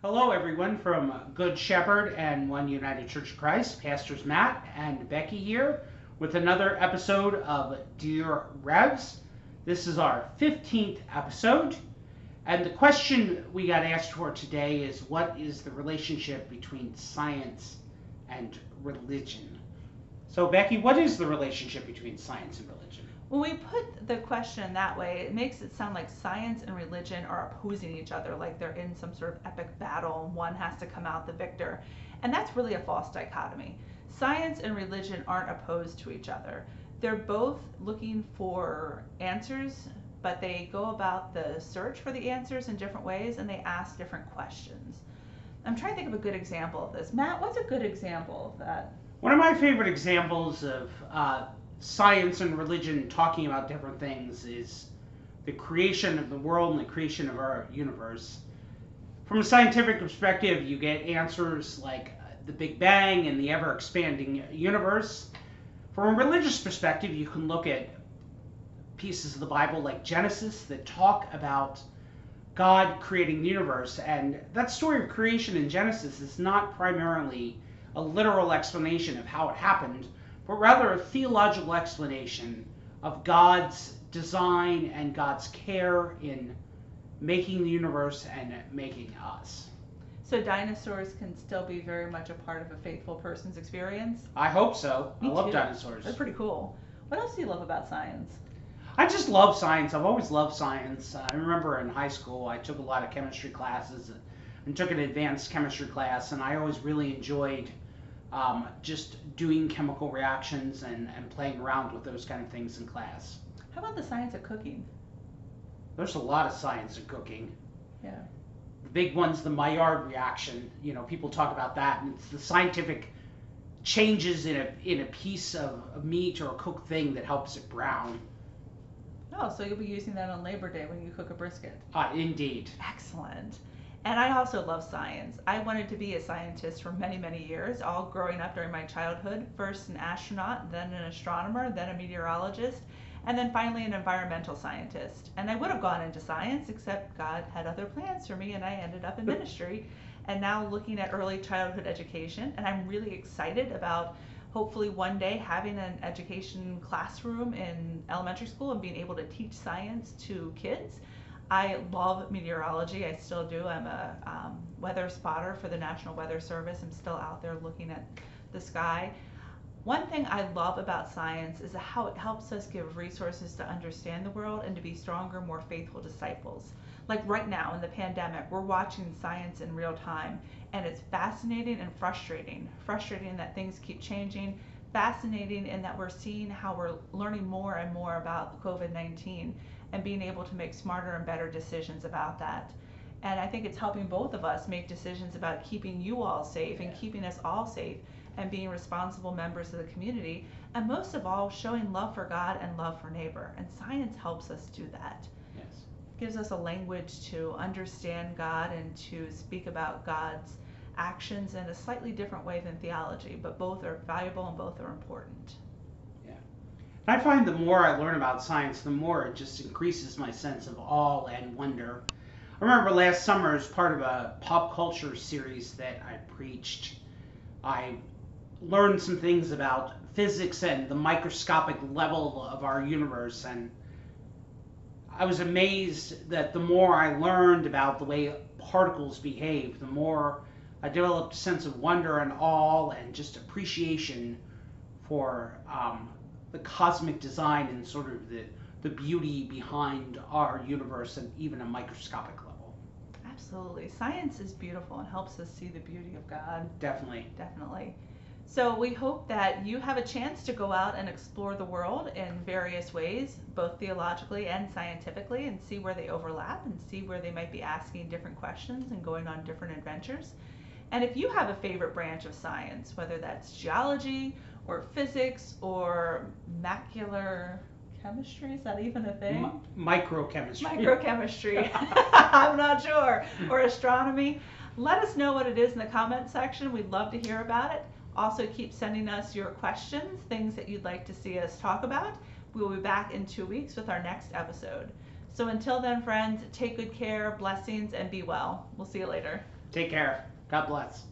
Hello, everyone, from Good Shepherd and One United Church of Christ. Pastors Matt and Becky here with another episode of Dear Revs. This is our 15th episode, and the question we got asked for today is, what is the relationship between science and religion? So, Becky, what is the relationship between science and religion? When we put the question that way, it makes it sound like science and religion are opposing each other, like they're in some sort of epic battle and one has to come out the victor. And that's really a false dichotomy. Science and religion aren't opposed to each other. They're both looking for answers, but they go about the search for the answers in different ways and they ask different questions. I'm trying to think of a good example of this. Matt, what's a good example of that? One of my favorite examples of science and religion talking about different things is the creation of the world and the creation of our universe. From a scientific perspective, you get answers like the Big Bang and the ever expanding universe. From a religious perspective, you can look at pieces of the Bible like Genesis that talk about God creating the universe. And that story of creation in Genesis is not primarily a literal explanation of how it happened, but rather a theological explanation of God's design and God's care in making the universe and making us. So dinosaurs can still be very much a part of a faithful person's experience? I hope so. Me I love too. dinosaurs. They're pretty cool. What else do you love about science? I just love science. I've always loved science. I remember in high school I took a lot of chemistry classes and took an advanced chemistry class, and I always really enjoyed just doing chemical reactions and playing around with those kind of things in class. How about the science of cooking? There's a lot of science in cooking. Yeah. The big one's the Maillard reaction. You know, people talk about that, and it's the scientific changes in a piece of meat or a cooked thing that helps it brown. Oh, so you'll be using that on Labor Day when you cook a brisket. Indeed. Excellent. And I also love science. I wanted to be a scientist for many, many years, all growing up during my childhood. First an astronaut, then an astronomer, then a meteorologist, and then finally an environmental scientist. And I would have gone into science, except God had other plans for me, and I ended up in ministry. And now looking at early childhood education, and I'm really excited about hopefully one day having an education classroom in elementary school and being able to teach science to kids. I love meteorology. I still do. I'm a weather spotter for the National Weather Service. I'm still out there looking at the sky. One thing I love about science is how it helps us give resources to understand the world and to be stronger, more faithful disciples. Like right now in the pandemic, we're watching science in real time, and it's fascinating and frustrating. Frustrating that things keep changing, fascinating in that we're seeing how we're learning more and more about COVID-19 and being able to make smarter and better decisions about that. And I think it's helping both of us make decisions about keeping you all safe and keeping us all safe and being responsible members of the community. And most of all, showing love for God and love for neighbor. And science helps us do that. Yes. Gives us a language to understand God and to speak about God's actions in a slightly different way than theology, but both are valuable and both are important. I find the more I learn about science, the more it just increases my sense of awe and wonder. I remember last summer, as part of a pop culture series that I preached, I learned some things about physics and the microscopic level of our universe, and I was amazed that the more I learned about the way particles behave, the more I developed a sense of wonder and awe and just appreciation for the cosmic design and sort of the beauty behind our universe and even a microscopic level. Absolutely. Science is beautiful and helps us see the beauty of God. Definitely. Definitely. So we hope that you have a chance to go out and explore the world in various ways, both theologically and scientifically, and see where they overlap and see where they might be asking different questions and going on different adventures. And if you have a favorite branch of science, whether that's geology or physics or macular chemistry, is that even a thing? Microchemistry. Microchemistry. I'm not sure. Or astronomy. Let us know what it is in the comment section. We'd love to hear about it. Also, keep sending us your questions, things that you'd like to see us talk about. We will be back in 2 weeks with our next episode. So until then, friends, take good care, blessings, and be well. We'll see you later. Take care. God bless.